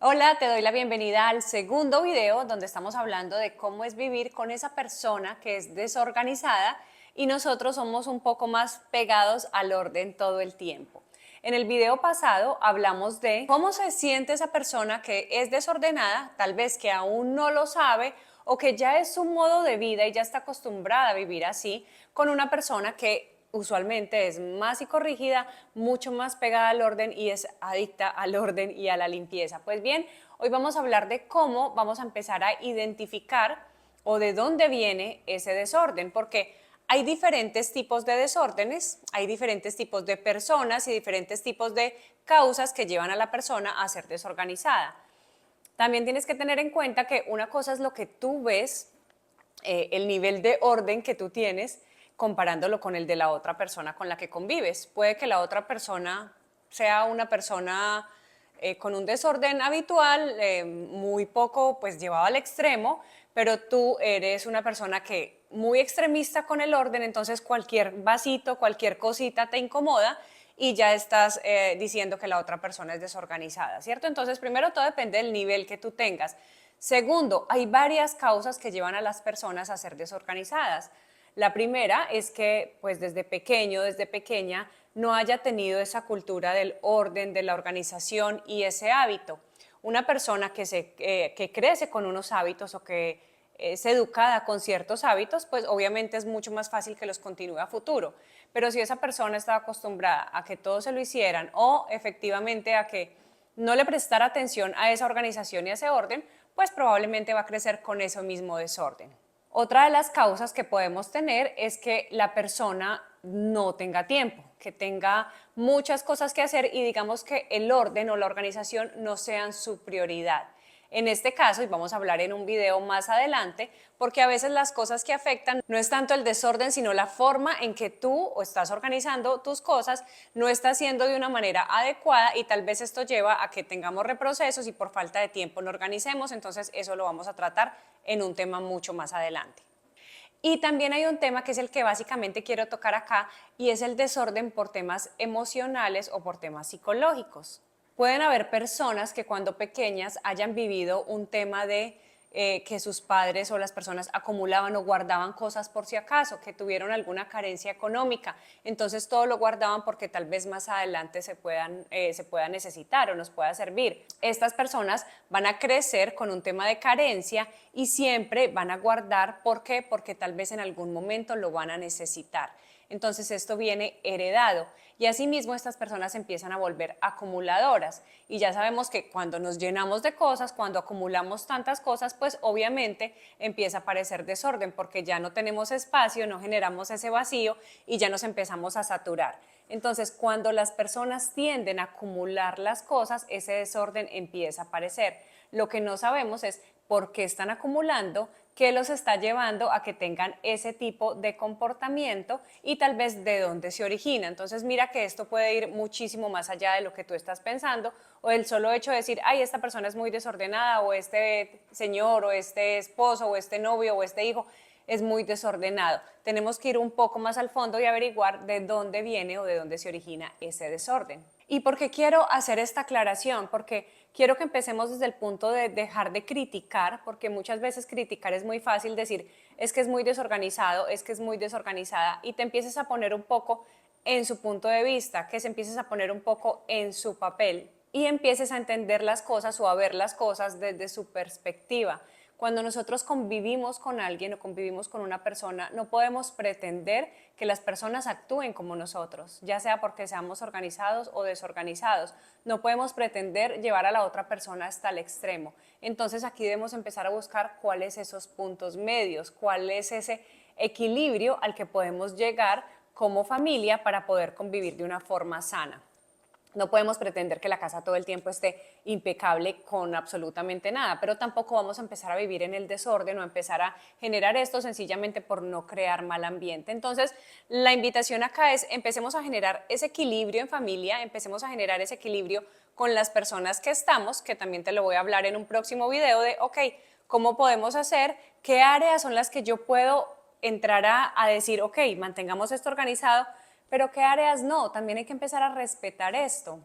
Hola, te doy la bienvenida al segundo video donde estamos hablando de cómo es vivir con esa persona que es desorganizada y nosotros somos un poco más pegados al orden todo el tiempo. En el video pasado hablamos de cómo se siente esa persona que es desordenada, tal vez que aún no lo sabe o que ya es su modo de vida y ya está acostumbrada a vivir así, con una persona que usualmente es más psicorrígida, mucho más pegada al orden y es adicta al orden y a la limpieza. Pues bien, hoy vamos a hablar de cómo vamos a empezar a identificar o de dónde viene ese desorden, porque hay diferentes tipos de desórdenes, hay diferentes tipos de personas y diferentes tipos de causas que llevan a la persona a ser desorganizada. También tienes que tener en cuenta que una cosa es lo que tú ves, el nivel de orden que tú tienes comparándolo con el de la otra persona con la que convives. Puede que la otra persona sea una persona con un desorden habitual, muy poco pues llevado al extremo, pero tú eres una persona que muy extremista con el orden, entonces cualquier vasito, cualquier cosita te incomoda y ya estás diciendo que la otra persona es desorganizada, ¿cierto? Entonces, primero todo depende del nivel que tú tengas. Segundo, hay varias causas que llevan a las personas a ser desorganizadas. La primera es que, pues desde pequeño, desde pequeña, no haya tenido esa cultura del orden, de la organización y ese hábito. Una persona que crece con unos hábitos o que es educada con ciertos hábitos, pues obviamente es mucho más fácil que los continúe a futuro. Pero si esa persona estaba acostumbrada a que todo se lo hicieran o efectivamente a que no le prestara atención a esa organización y a ese orden, pues probablemente va a crecer con ese mismo desorden. Otra de las causas que podemos tener es que la persona no tenga tiempo, que tenga muchas cosas que hacer y digamos que el orden o la organización no sean su prioridad. En este caso, y vamos a hablar en un video más adelante, porque a veces las cosas que afectan no es tanto el desorden, sino la forma en que tú o estás organizando tus cosas no está haciendo de una manera adecuada y tal vez esto lleva a que tengamos reprocesos y por falta de tiempo no organicemos, entonces eso lo vamos a tratar en un tema mucho más adelante. Y también hay un tema que es el que básicamente quiero tocar acá y es el desorden por temas emocionales o por temas psicológicos. Pueden haber personas que cuando pequeñas hayan vivido un tema de que sus padres o las personas acumulaban o guardaban cosas por si acaso, que tuvieron alguna carencia económica, entonces todo lo guardaban porque tal vez más adelante se pueda necesitar o nos pueda servir. Estas personas van a crecer con un tema de carencia y siempre van a guardar, ¿por qué? Porque tal vez en algún momento lo van a necesitar. Entonces esto viene heredado y asimismo estas personas empiezan a volver acumuladoras y ya sabemos que cuando nos llenamos de cosas, cuando acumulamos tantas cosas, pues obviamente empieza a aparecer desorden porque ya no tenemos espacio, no generamos ese vacío y ya nos empezamos a saturar. Entonces cuando las personas tienden a acumular las cosas, ese desorden empieza a aparecer. Lo que no sabemos es por qué están acumulando, qué los está llevando a que tengan ese tipo de comportamiento y tal vez de dónde se origina. Entonces mira que esto puede ir muchísimo más allá de lo que tú estás pensando o el solo hecho de decir, ay, esta persona es muy desordenada o este señor o este esposo o este novio o este hijo es muy desordenado. Tenemos que ir un poco más al fondo y averiguar de dónde viene o de dónde se origina ese desorden. ¿Y por qué quiero hacer esta aclaración? Porque quiero que empecemos desde el punto de dejar de criticar, porque muchas veces criticar es muy fácil decir, es que es muy desorganizado, es que es muy desorganizada, y te empieces a poner un poco en su punto de vista, que se empieces a poner un poco en su papel y empieces a entender las cosas o a ver las cosas desde su perspectiva. Cuando nosotros convivimos con alguien o convivimos con una persona, no podemos pretender que las personas actúen como nosotros, ya sea porque seamos organizados o desorganizados. No podemos pretender llevar a la otra persona hasta el extremo. Entonces aquí debemos empezar a buscar cuáles esos puntos medios, cuál es ese equilibrio al que podemos llegar como familia para poder convivir de una forma sana. No podemos pretender que la casa todo el tiempo esté impecable con absolutamente nada, pero tampoco vamos a empezar a vivir en el desorden o empezar a generar esto sencillamente por no crear mal ambiente. Entonces, la invitación acá es empecemos a generar ese equilibrio en familia, empecemos a generar ese equilibrio con las personas que estamos, que también te lo voy a hablar en un próximo video de, ok, ¿cómo podemos hacer? ¿Qué áreas son las que yo puedo entrar a decir, ok, mantengamos esto organizado? Pero ¿qué áreas no? También hay que empezar a respetar esto.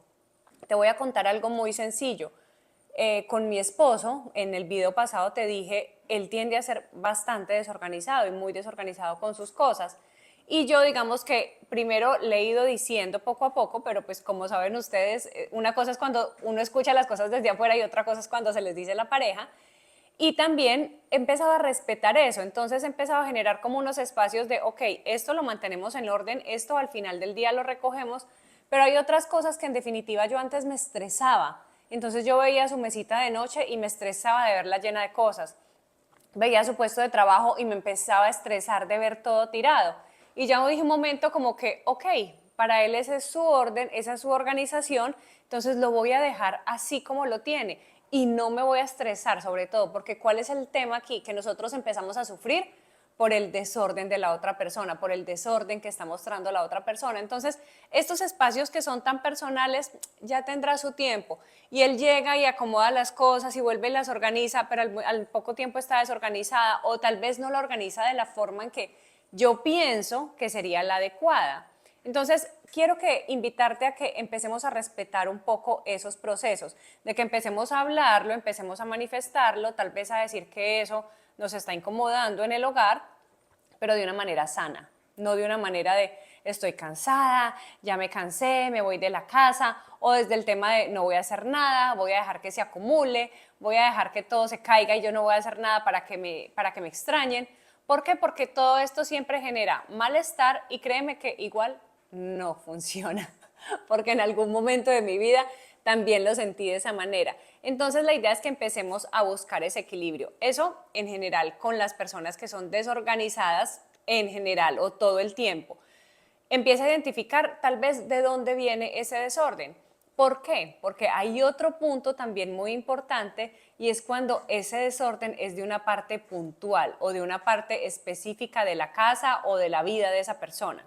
Te voy a contar algo muy sencillo. con mi esposo, en el video pasado te dije, él tiende a ser bastante desorganizado y muy desorganizado con sus cosas. Y yo digamos que primero le he ido diciendo poco a poco, pero pues como saben ustedes, una cosa es cuando uno escucha las cosas desde afuera y otra cosa es cuando se les dice la pareja. Y también he empezado a respetar eso, entonces he empezado a generar como unos espacios de, ok, esto lo mantenemos en orden, esto al final del día lo recogemos, pero hay otras cosas que en definitiva yo antes me estresaba. Entonces yo veía su mesita de noche y me estresaba de verla llena de cosas. Veía su puesto de trabajo y me empezaba a estresar de ver todo tirado. Y ya dije un momento como que, ok, para él ese es su orden, esa es su organización, entonces lo voy a dejar así como lo tiene y no me voy a estresar sobre todo, porque ¿cuál es el tema aquí? Que nosotros empezamos a sufrir por el desorden de la otra persona, por el desorden que está mostrando la otra persona. Entonces, estos espacios que son tan personales ya tendrá su tiempo. Y él llega y acomoda las cosas y vuelve y las organiza, pero al poco tiempo está desorganizada o tal vez no la organiza de la forma en que yo pienso que sería la adecuada. Entonces, quiero invitarte a que empecemos a respetar un poco esos procesos, de que empecemos a hablarlo, empecemos a manifestarlo, tal vez a decir que eso nos está incomodando en el hogar, pero de una manera sana, no de una manera de estoy cansada, ya me cansé, me voy de la casa, o desde el tema de no voy a hacer nada, voy a dejar que se acumule, voy a dejar que todo se caiga y yo no voy a hacer nada para que me extrañen. ¿Por qué? Porque todo esto siempre genera malestar y créeme que igual no funciona, porque en algún momento de mi vida también lo sentí de esa manera. Entonces la idea es que empecemos a buscar ese equilibrio. Eso en general con las personas que son desorganizadas en general o todo el tiempo. Empieza a identificar tal vez de dónde viene ese desorden. ¿Por qué? Porque hay otro punto también muy importante y es cuando ese desorden es de una parte puntual o de una parte específica de la casa o de la vida de esa persona.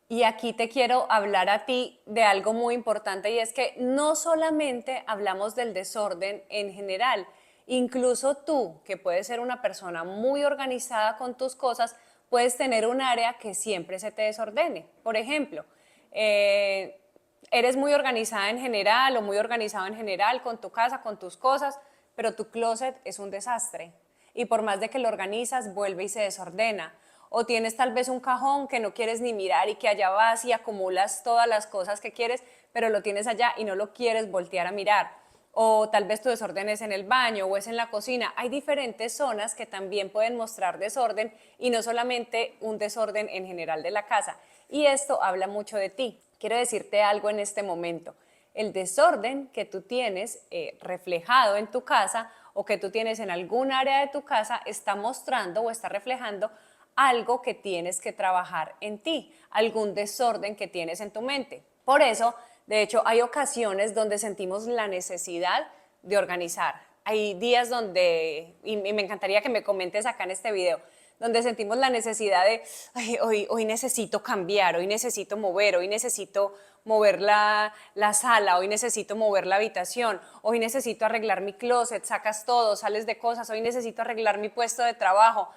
Y aquí te quiero hablar a ti de algo muy importante y es que no solamente hablamos del desorden en general, incluso tú, que puedes ser una persona muy organizada con tus cosas, puedes tener un área que siempre se te desordene. Por ejemplo, eres muy organizada en general o muy organizado en general con tu casa, con tus cosas, pero tu closet es un desastre. Y por más de que lo organizas, vuelve y se desordena. O tienes tal vez un cajón que no quieres ni mirar y que allá vas y acumulas todas las cosas que quieres, pero lo tienes allá y no lo quieres voltear a mirar. O tal vez tu desorden es en el baño o es en la cocina. Hay diferentes zonas que también pueden mostrar desorden y no solamente un desorden en general de la casa. Y esto habla mucho de ti. Quiero decirte algo en este momento. El desorden que tú tienes reflejado en tu casa o que tú tienes en algún área de tu casa está mostrando o está reflejando algo que tienes que trabajar en ti, algún desorden que tienes en tu mente. Por eso, de hecho, hay ocasiones donde sentimos la necesidad de organizar. Hay días donde, y me encantaría que me comentes acá en este video, donde sentimos la necesidad de, ay, hoy necesito cambiar, hoy necesito mover, hoy necesito mover la sala, hoy necesito mover la habitación, hoy necesito arreglar mi closet, sacas todo, sales de cosas, hoy necesito arreglar mi puesto de trabajo.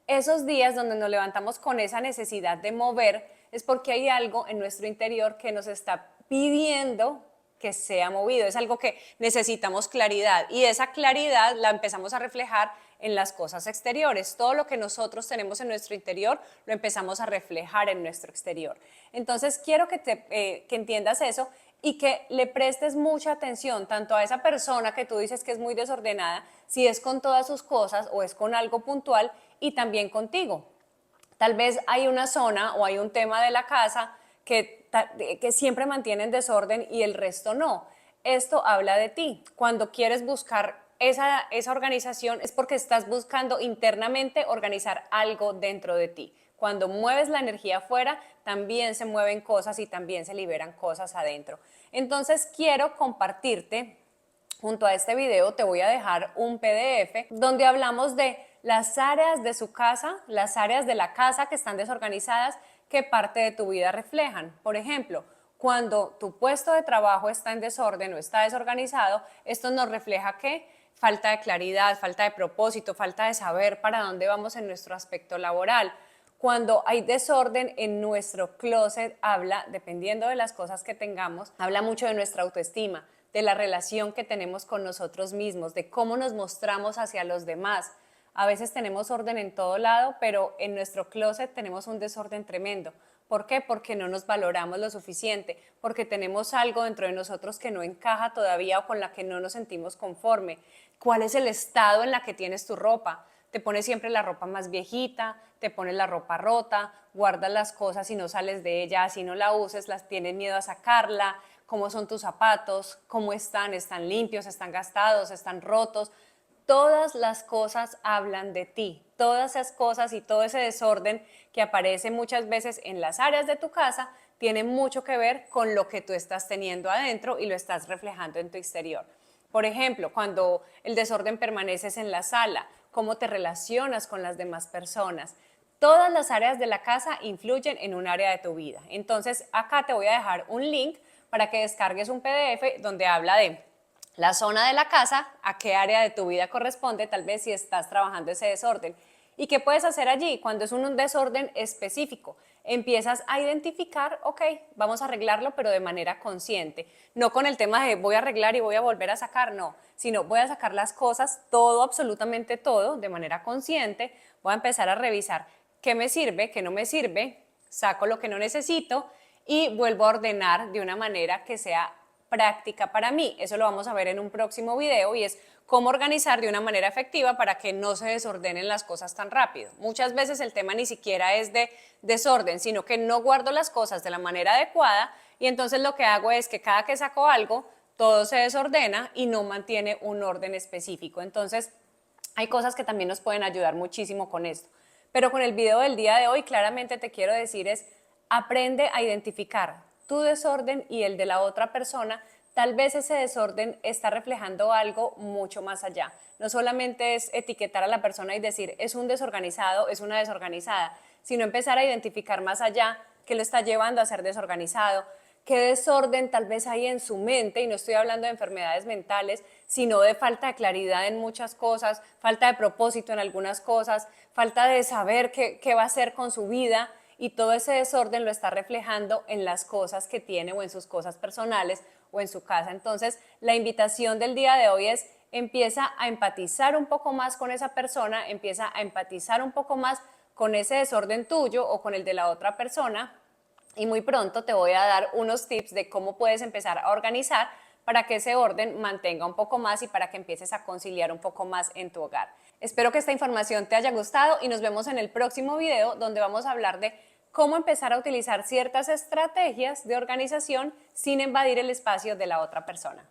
Esos días donde nos levantamos con esa necesidad de mover es porque hay algo en nuestro interior que nos está pidiendo que sea movido, es algo que necesitamos claridad y esa claridad la empezamos a reflejar en las cosas exteriores. Todo lo que nosotros tenemos en nuestro interior lo empezamos a reflejar en nuestro exterior. Entonces quiero que entiendas eso y que le prestes mucha atención tanto a esa persona que tú dices que es muy desordenada, si es con todas sus cosas o es con algo puntual, y también contigo. Tal vez hay una zona o hay un tema de la casa que siempre mantiene en desorden y el resto no. Esto habla de ti. Cuando quieres buscar esa organización es porque estás buscando internamente organizar algo dentro de ti. Cuando mueves la energía afuera, también se mueven cosas y también se liberan cosas adentro. Entonces quiero compartirte, junto a este video te voy a dejar un PDF donde hablamos de las áreas de su casa, las áreas de la casa que están desorganizadas, que parte de tu vida reflejan. Por ejemplo, cuando tu puesto de trabajo está en desorden o está desorganizado, esto nos refleja que falta de claridad, falta de propósito, falta de saber para dónde vamos en nuestro aspecto laboral. Cuando hay desorden en nuestro closet, habla, dependiendo de las cosas que tengamos, habla mucho de nuestra autoestima. de la relación que tenemos con nosotros mismos, de cómo nos mostramos hacia los demás. A veces tenemos orden en todo lado, pero en nuestro closet tenemos un desorden tremendo. ¿Por qué? Porque no nos valoramos lo suficiente, porque tenemos algo dentro de nosotros que no encaja todavía o con la que no nos sentimos conforme. ¿Cuál es el estado en la que tienes tu ropa? Te pones siempre la ropa más viejita, te pones la ropa rota, guardas las cosas y no sales de ella, así no la uses, las tienes miedo a sacarla. ¿Cómo son tus zapatos? ¿Cómo están? ¿Están limpios? ¿Están gastados? ¿Están rotos? Todas las cosas hablan de ti, todas esas cosas y todo ese desorden que aparece muchas veces en las áreas de tu casa tiene mucho que ver con lo que tú estás teniendo adentro y lo estás reflejando en tu exterior. Por ejemplo, cuando el desorden permaneces en la sala, cómo te relacionas con las demás personas. Todas las áreas de la casa influyen en un área de tu vida. Entonces, acá te voy a dejar un link para que descargues un PDF donde habla de la zona de la casa, a qué área de tu vida corresponde, tal vez si estás trabajando ese desorden. ¿Y qué puedes hacer allí? Cuando es un desorden específico, empiezas a identificar, ok, vamos a arreglarlo, pero de manera consciente. No con el tema de voy a arreglar y voy a volver a sacar, no, sino voy a sacar las cosas, todo, absolutamente todo, de manera consciente. Voy a empezar a revisar qué me sirve, qué no me sirve, saco lo que no necesito y vuelvo a ordenar de una manera que sea práctica para mí. Eso lo vamos a ver en un próximo video y es cómo organizar de una manera efectiva para que no se desordenen las cosas tan rápido. Muchas veces el tema ni siquiera es de desorden, sino que no guardo las cosas de la manera adecuada y entonces lo que hago es que cada que saco algo, todo se desordena y no mantiene un orden específico. Entonces, hay cosas que también nos pueden ayudar muchísimo con esto. Pero con el video del día de hoy, claramente te quiero decir es, aprende a identificar tu desorden y el de la otra persona. Tal vez ese desorden está reflejando algo mucho más allá. No solamente es etiquetar a la persona y decir es un desorganizado, es una desorganizada, sino empezar a identificar más allá qué lo está llevando a ser desorganizado, qué desorden tal vez hay en su mente, y no estoy hablando de enfermedades mentales, sino de falta de claridad en muchas cosas, falta de propósito en algunas cosas, falta de saber qué va a hacer con su vida, y todo ese desorden lo está reflejando en las cosas que tiene o en sus cosas personales o en su casa. Entonces, la invitación del día de hoy es empieza a empatizar un poco más con esa persona, empieza a empatizar un poco más con ese desorden tuyo o con el de la otra persona, y muy pronto te voy a dar unos tips de cómo puedes empezar a organizar para que ese orden mantenga un poco más y para que empieces a conciliar un poco más en tu hogar. Espero que esta información te haya gustado y nos vemos en el próximo video donde vamos a hablar de cómo empezar a utilizar ciertas estrategias de organización sin invadir el espacio de la otra persona.